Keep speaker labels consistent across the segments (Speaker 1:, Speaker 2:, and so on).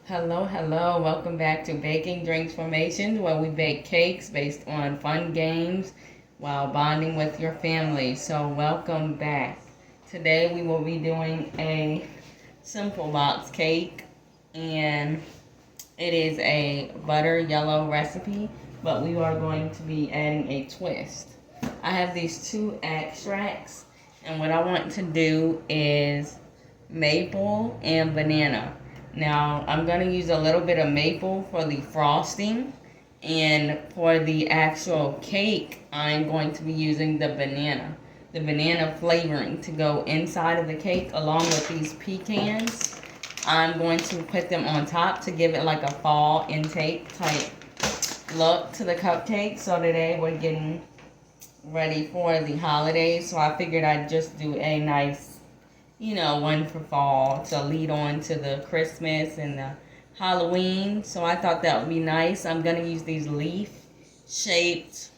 Speaker 1: Hello. Welcome back to Baking Drinks Formations, where we bake cakes based on fun games while bonding with your family. So, welcome back. Today, we will be doing a simple box cake, and it is a butter yellow recipe, but we are going to be adding a twist. I have these two extracts, and what I want to do is maple and banana. Now, I'm going to use a little bit of maple for the frosting, and for the actual cake, I'm going to be using the banana flavoring to go inside of the cake along with these pecans. I'm going to put them on top to give it like a fall intake type look to the cupcake. So today we're getting ready for the holidays, so I figured I'd just do a nice, one for fall to lead on to the Christmas and the Halloween. So I thought that would be nice. I'm going to use these leaf shaped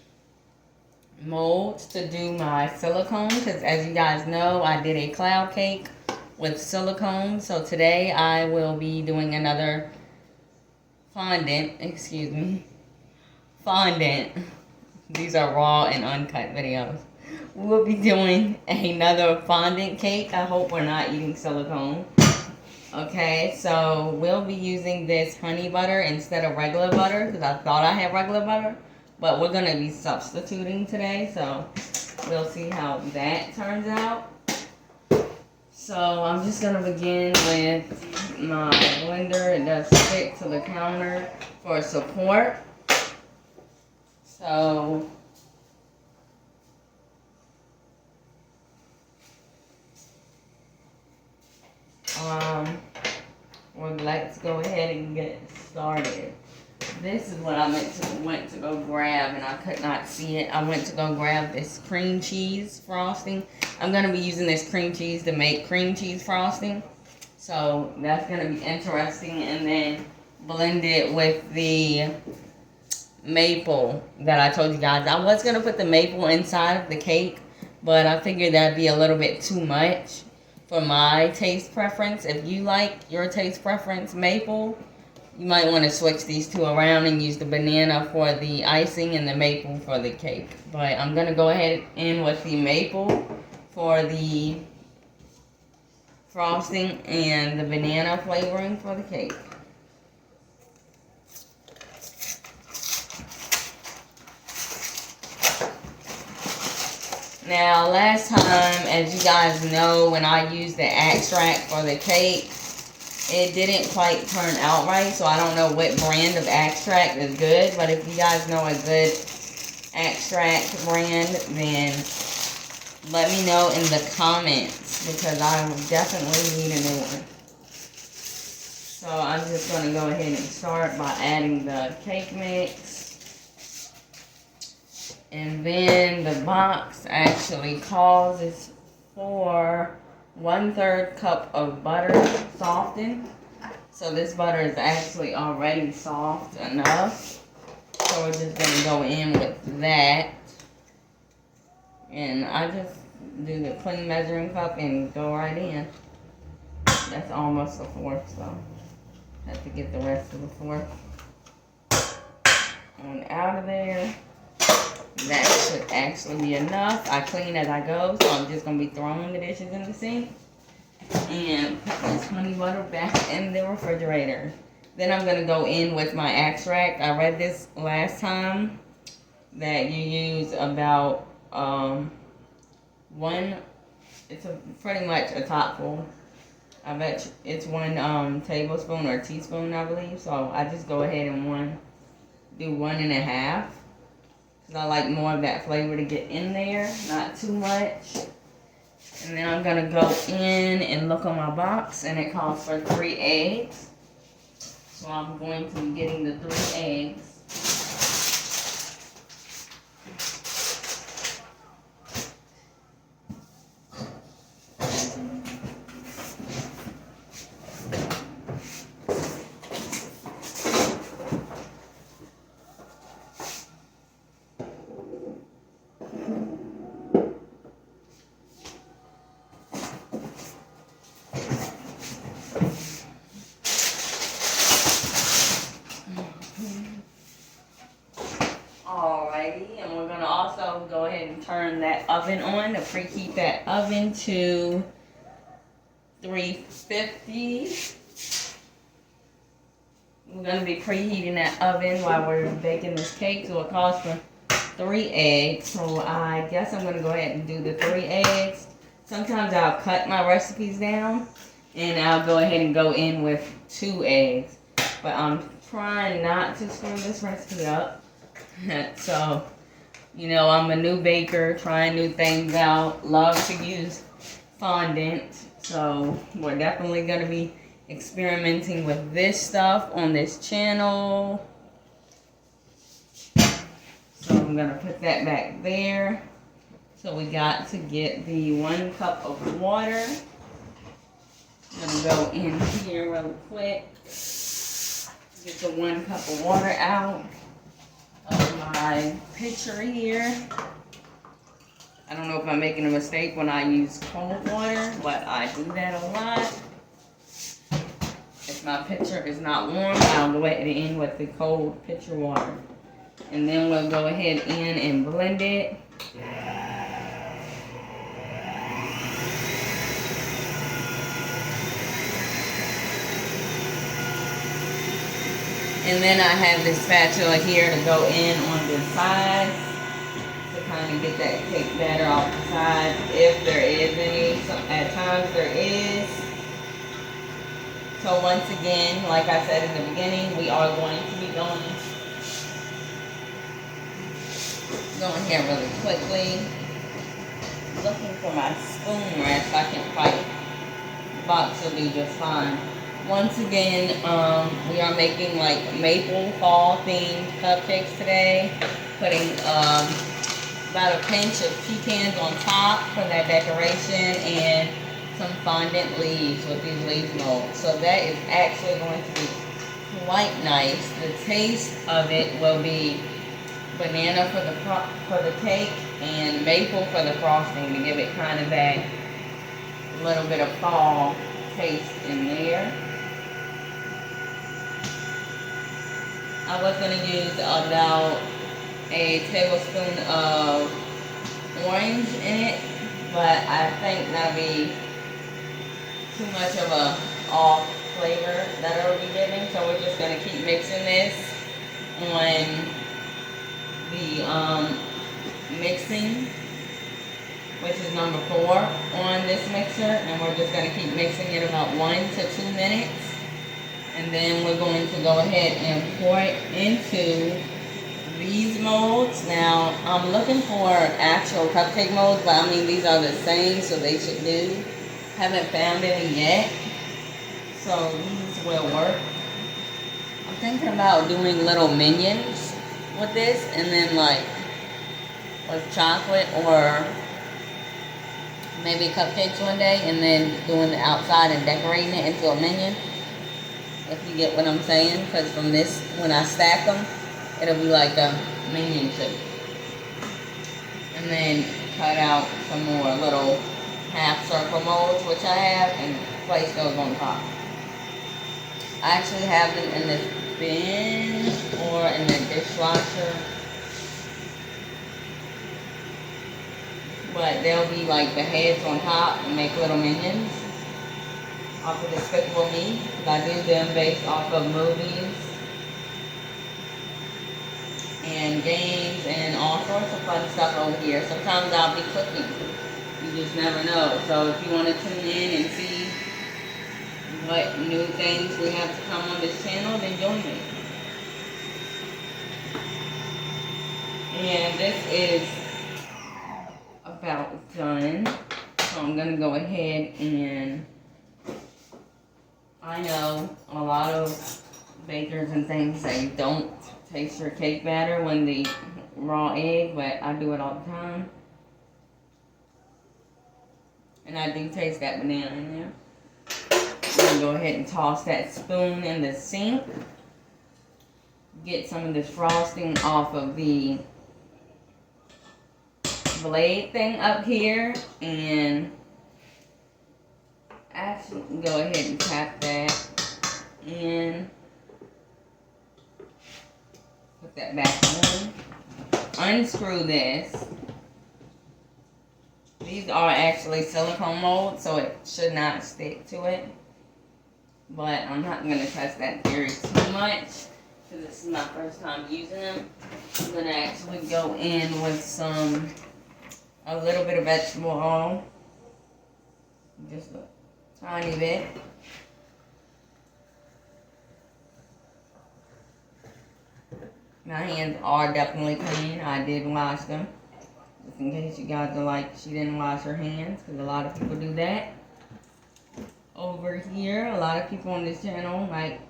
Speaker 1: molds to do my silicone, because as you guys know, I did a cloud cake with silicone. So today I will be doing another fondant. These are raw and uncut videos. We'll be doing another fondant cake. I hope we're not eating silicone. Okay, so we'll be using this honey butter instead of regular butter, because I thought I had regular butter, but we're going to be substituting today, so we'll see how that turns out. So I'm just going to begin with my blender. It does stick to the counter for support. So well, let's go ahead and get started. This is what I went to go grab, and I could not see it. I went to go grab this cream cheese frosting. I'm going to be using this cream cheese to make cream cheese frosting. So that's going to be interesting. And then blend it with the maple that I told you guys. I was going to put the maple inside of the cake, but I figured that'd be a little bit too much for my taste preference. If you like your taste preference maple, you might want to switch these two around and use the banana for the icing and the maple for the cake. But I'm going to go ahead in with the maple for the frosting and the banana flavoring for the cake. Now, last time, as you guys know, when I used the extract for the cake, it didn't quite turn out right, so I don't know what brand of extract is good. But if you guys know a good extract brand, then let me know in the comments, because I definitely need a new one. So I'm just going to go ahead and start by adding the cake mix. And then the box actually calls is for 1/3 cup of butter softened. So this butter is actually already soft enough. So we're just going to go in with that. And I just do the clean measuring cup and go right in. That's almost a fourth, so I have to get the rest of the fourth on out of there. That should actually be enough. I clean as I go, so I'm just going to be throwing the dishes in the sink and put this honey butter back in the refrigerator. Then I'm going to go in with my extract. I read this last time that you use about pretty much a topful. I bet it's 1 tablespoon or teaspoon, I believe. So I just go ahead and do 1.5. I like more of that flavor to get in there, not too much. And then I'm going to go in and look on my box, and it calls for 3 eggs. So I'm going to be getting the 3 eggs. So go ahead and turn that oven on to preheat that oven to 350. We're going to be preheating that oven while we're baking this cake. So it calls for 3 eggs. So I guess I'm going to go ahead and do the 3 eggs. Sometimes I'll cut my recipes down and I'll go ahead and go in with 2 eggs. But I'm trying not to screw this recipe up. So, you know, I'm a new baker, trying new things out. Love to use fondant. So we're definitely going to be experimenting with this stuff on this channel. So I'm going to put that back there. So we got to get the 1 cup of water. I'm going to go in here real quick. Get the 1 cup of water out of my pitcher here. I don't know if I'm making a mistake when I use cold water, but I do that a lot. If my pitcher is not warm, I'll go ahead and in with the cold pitcher water. And then we'll go ahead in and blend it. And then I have this spatula here to go in on the sides to kind of get that cake batter off the side, if there is any. So at times there is. So once again, like I said in the beginning, we are going to be going here really quickly. Looking for my spoon rest. I can fight. The box will do just fine. Once again, we are making like maple fall themed cupcakes today. Putting about a pinch of pecans on top for that decoration and some fondant leaves with these leaf molds. So that is actually going to be quite nice. The taste of it will be banana for the cake and maple for the frosting to give it kind of that little bit of fall taste in there. I was going to use about a tablespoon of orange in it, but I think that'll be too much of a off flavor that it'll be giving. So we're just going to keep mixing this on the mixing, which is number 4 on this mixer, and we're just going to keep mixing it about 1 to 2 minutes. And then we're going to go ahead and pour it into these molds. Now, I'm looking for actual cupcake molds, but I mean, these are the same, so they should do. Haven't found any yet, so these will work. I'm thinking about doing little minions with this, and then like with chocolate or maybe cupcakes one day, and then doing the outside and decorating it into a minion. If you get what I'm saying, because from this, when I stack them, it'll be like a minion shape. And then cut out some more little half circle molds, which I have, and place those on top. I actually have them in this bin or in the dishwasher, but they'll be like the heads on top and make little minions off of Despicable Me, because I do them based off of movies and games and all sorts of fun stuff over here. Sometimes I'll be cooking. You just never know. So if you want to tune in and see what new things we have to come on this channel, then join me. And this is about done. So I'm going to go ahead and, I know a lot of bakers and things say don't taste your cake batter when the raw egg, but I do it all the time. And I do taste that banana in there. I'm going to go ahead and toss that spoon in the sink. Get some of this frosting off of the blade thing up here. And actually go ahead and tap that in. Put that back on. Unscrew this. These are actually silicone molds, so it should not stick to it. But I'm not going to test that theory too much, because this is my first time using them. I'm going to actually go in with a little bit of vegetable oil. Just a tiny bit. My hands are definitely clean. I did wash them. Just in case you guys are like, she didn't wash her hands, because a lot of people do that. Over here, a lot of people on this channel might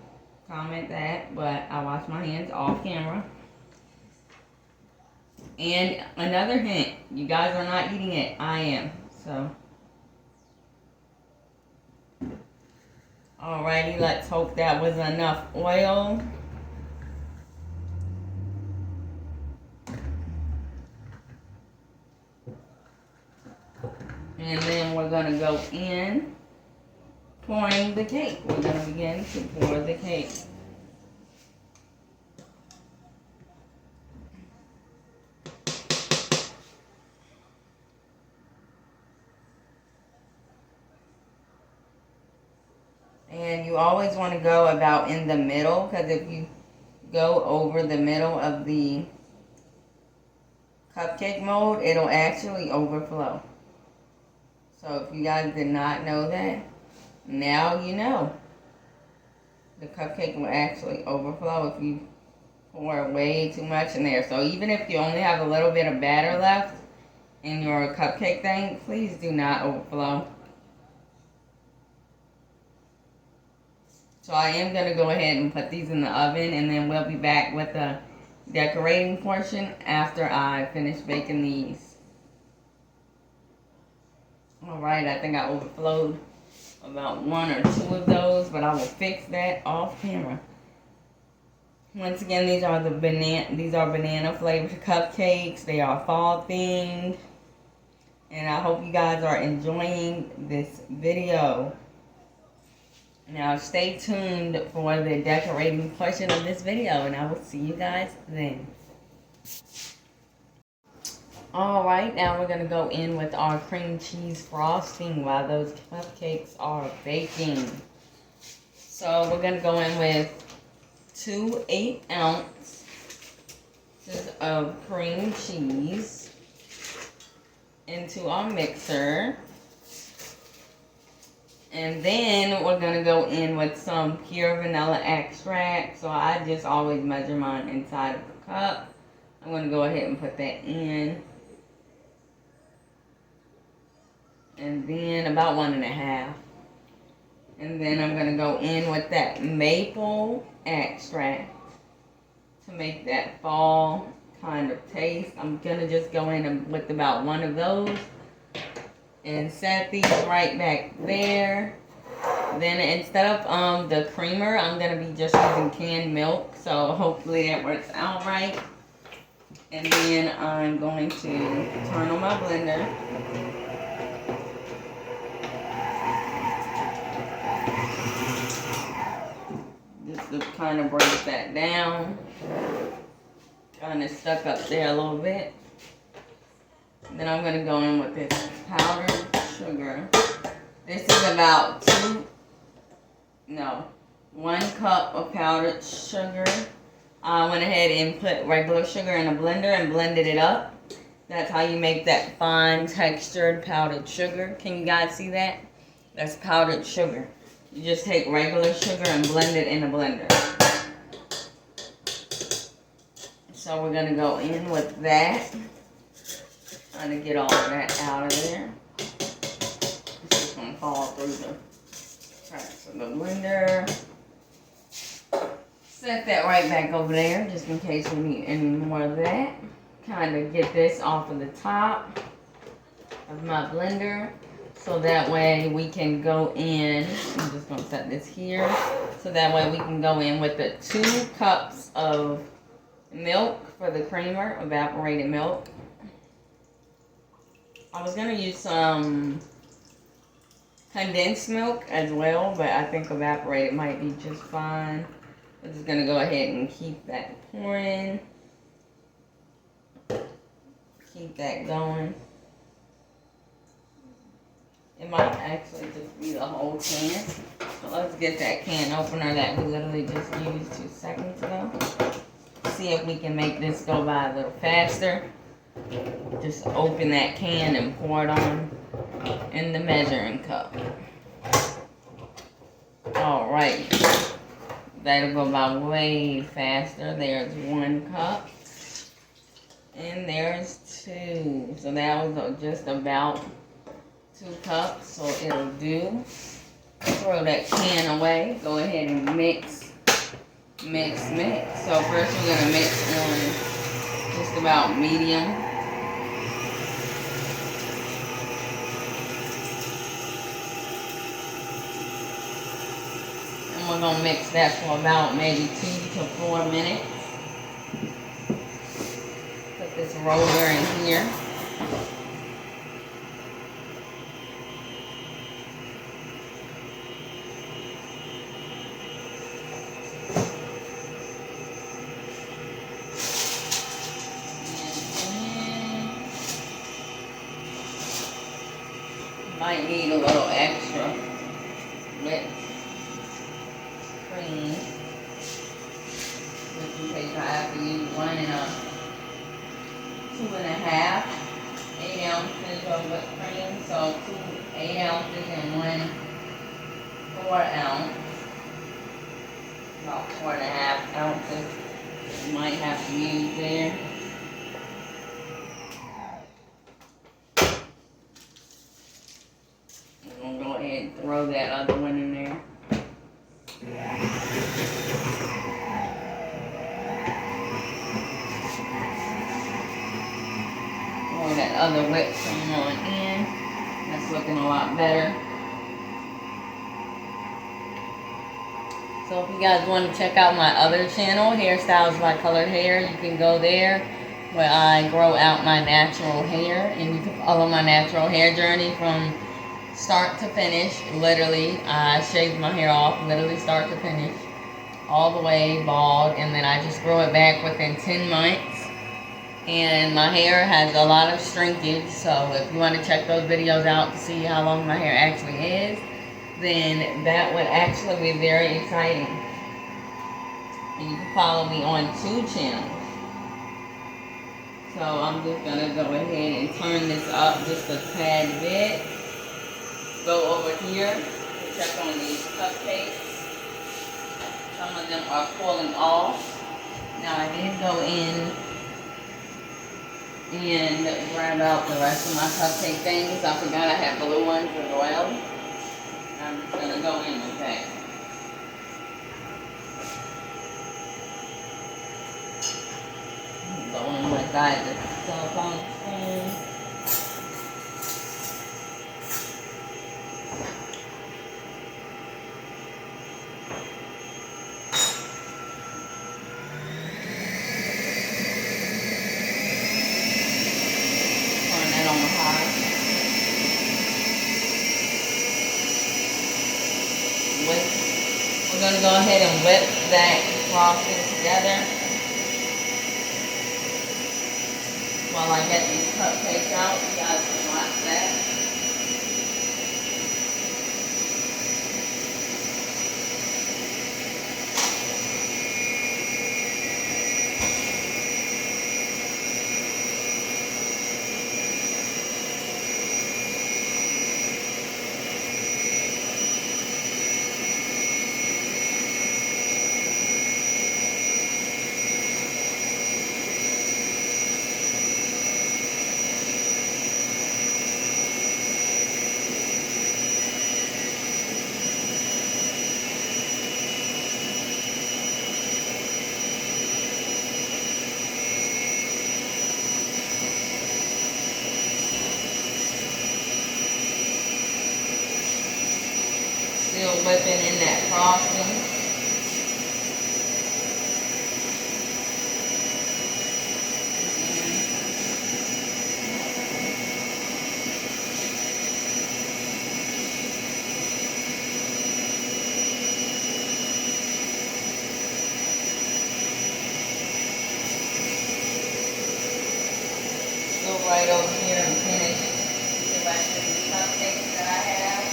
Speaker 1: comment that, but I wash my hands off camera. And another hint, you guys are not eating it. I am. So, alrighty, let's hope that was enough oil. And then we're going to go in pouring the cake. We're going to begin to pour the cake. And you always want to go about in the middle, because if you go over the middle of the cupcake mold, it'll actually overflow. So if you guys did not know that, now you know. The cupcake will actually overflow if you pour way too much in there. So even if you only have a little bit of batter left in your cupcake thing, please do not overflow. So I am going to go ahead and put these in the oven, and then we'll be back with the decorating portion after I finish baking these. Alright, I think I overflowed about 1 or 2 of those, but I will fix that off camera. Once again, these are banana flavored cupcakes. They are fall themed. And I hope you guys are enjoying this video. Now stay tuned for the decorating portion of this video, and I will see you guys then. Alright, now we're going to go in with our cream cheese frosting while those cupcakes are baking. So we're going to go in with 2 8-ounce of cream cheese into our mixer. And then we're going to go in with some pure vanilla extract. So I just always measure mine inside of the cup. I'm going to go ahead and put that in. And then about 1.5. And then I'm going to go in with that maple extract to make that fall kind of taste. I'm going to just go in with about 1 of those and set these right back there. Then instead of the creamer, I'm going to be just using canned milk. So hopefully that works out right. And then I'm going to turn on my blender. Just to kind of break that down. Kind of stuck up there a little bit. Then I'm going to go in with this powdered sugar. This is about 1 cup of powdered sugar. I went ahead and put regular sugar in a blender and blended it up. That's how you make that fine textured powdered sugar. Can you guys see that? That's powdered sugar. You just take regular sugar and blend it in a blender. So we're going to go in with that. Trying to get all of that out of there. It's just going to fall through the cracks of the blender. Set that right back over there just in case we need any more of that. Kind of get this off of the top of my blender. So that way we can go in. I'm just going to set this here. So that way we can go in with the 2 cups of milk for the creamer, evaporated milk. I was going to use some condensed milk as well, but I think evaporated might be just fine. I'm just going to go ahead and keep that pouring. Keep that going. It might actually just be the whole can. So let's get that can opener that we literally just used 2 seconds ago. See if we can make this go by a little faster. Just open that can and pour it on in the measuring cup. Alright. That'll go by way faster. There's 1 cup. And there's 2. So that was just about 2 cups. So it'll do. Throw that can away. Go ahead and mix. Mix, mix. So first we're going to mix on just about medium. And we're going to mix that for about maybe 2 to 4 minutes. Put this roller in here. Might need a little extra whipped cream, just in case I have to use 1 and 2.5 8 ounces of whipped cream. So 2 8 ounces and 1 4 ounce, about 4.5 ounces. You might have to use there. Throw that other one in there. Throw that other whipped cream on in. That's looking a lot better. So if you guys want to check out my other channel, Hairstyles by Colored Hair, you can go there where I grow out my natural hair, and you can follow my natural hair journey from start to finish. Literally, I shaved my hair off, literally start to finish, all the way bald, and then I just grow it back within 10 months. And my hair has a lot of shrinkage, so if you want to check those videos out to see how long my hair actually is, then that would actually be very exciting. And you can follow me on 2 channels. So I'm just going to go ahead and turn this up just a tad bit. Go over here to check on these cupcakes. Some of them are falling off. Now I did go in and grab out the rest of my cupcake things. I forgot I had blue ones as well. I'm just going to go in with that. Go in with the silicone spoon. We're going to go ahead and whip that frosting together while I get these cupcakes out. You guys can watch that. Still whipping in that frosting. Go right over here and finish the rest these cupcakes that I have.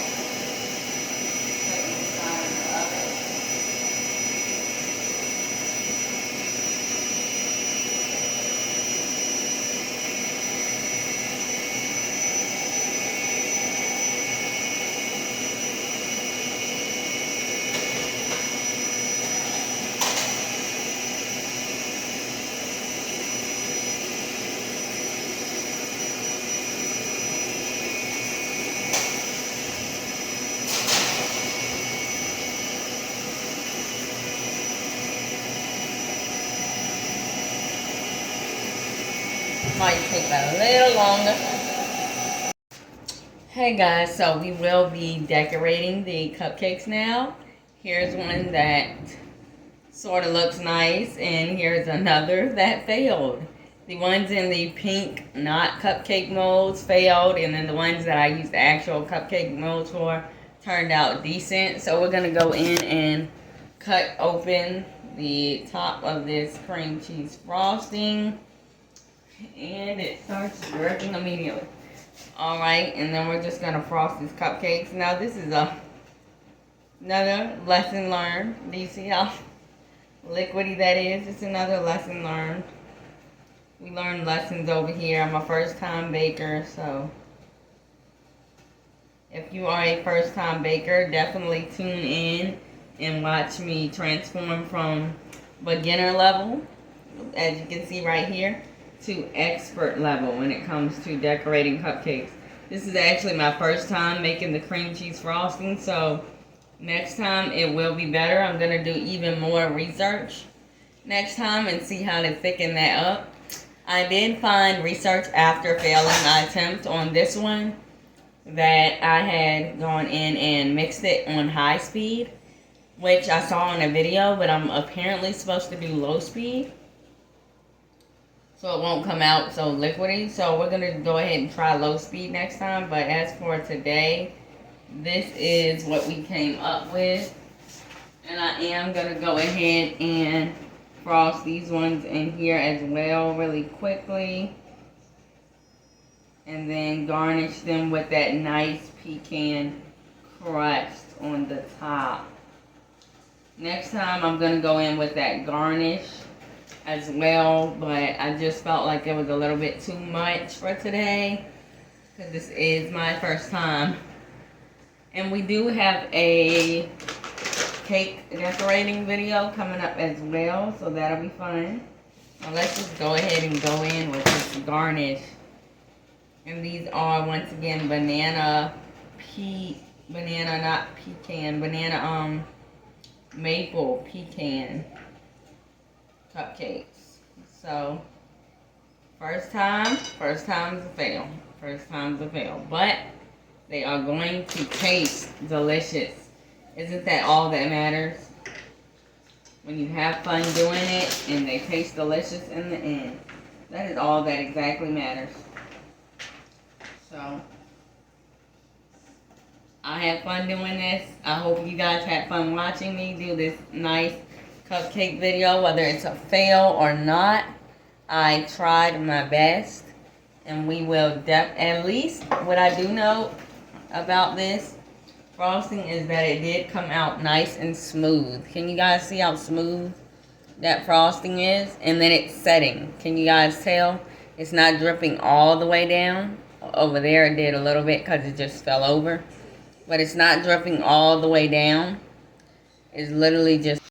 Speaker 1: Put them inside of the oven. Might take a little longer. Hey guys, so we will be decorating the cupcakes now. Here's one that sort of looks nice, and here's another that failed. The ones in the pink, not cupcake molds, failed, and then the ones that I used the actual cupcake molds for turned out decent. So we're gonna go in and cut open the top of this cream cheese frosting. And it starts working immediately. Alright, and then we're just going to frost these cupcakes. Now this is another lesson learned. Do you see how liquidy that is? It's another lesson learned. We learn lessons over here. I'm a first time baker, so if you are a first time baker, definitely tune in and watch me transform from beginner level, as you can see right here, to expert level when it comes to decorating cupcakes. This is actually my first time making the cream cheese frosting, so next time it will be better. I'm going to do even more research next time and see how to thicken that up. I did find research after failing my attempt on this one that I had gone in and mixed it on high speed, which I saw in a video, but I'm apparently supposed to do low speed, so it won't come out so liquidy. So we're going to go ahead and try low speed next time. But as for today, this is what we came up with. And I am going to go ahead and frost these ones in here as well really quickly. And then garnish them with that nice pecan crust on the top. Next time I'm going to go in with that garnish as well, but I just felt like it was a little bit too much for today because this is my first time. And we do have a cake decorating video coming up as well, so that'll be fun. Now let's just go ahead and go in with this garnish. And these are, once again, banana maple pecan cupcakes. So first time's a fail. But they are going to taste delicious. Isn't that all that matters? When you have fun doing it and they taste delicious in the end. That is all that exactly matters. So I had fun doing this. I hope you guys had fun watching me do this nice cupcake video, whether it's a fail or not. I tried my best, and we will at least what I do know about this frosting is that it did come out nice and smooth. Can you guys see how smooth that frosting is? And then it's setting. Can you guys tell? It's not dripping all the way down. Over there it did a little bit because it just fell over. But it's not dripping all the way down. It's literally just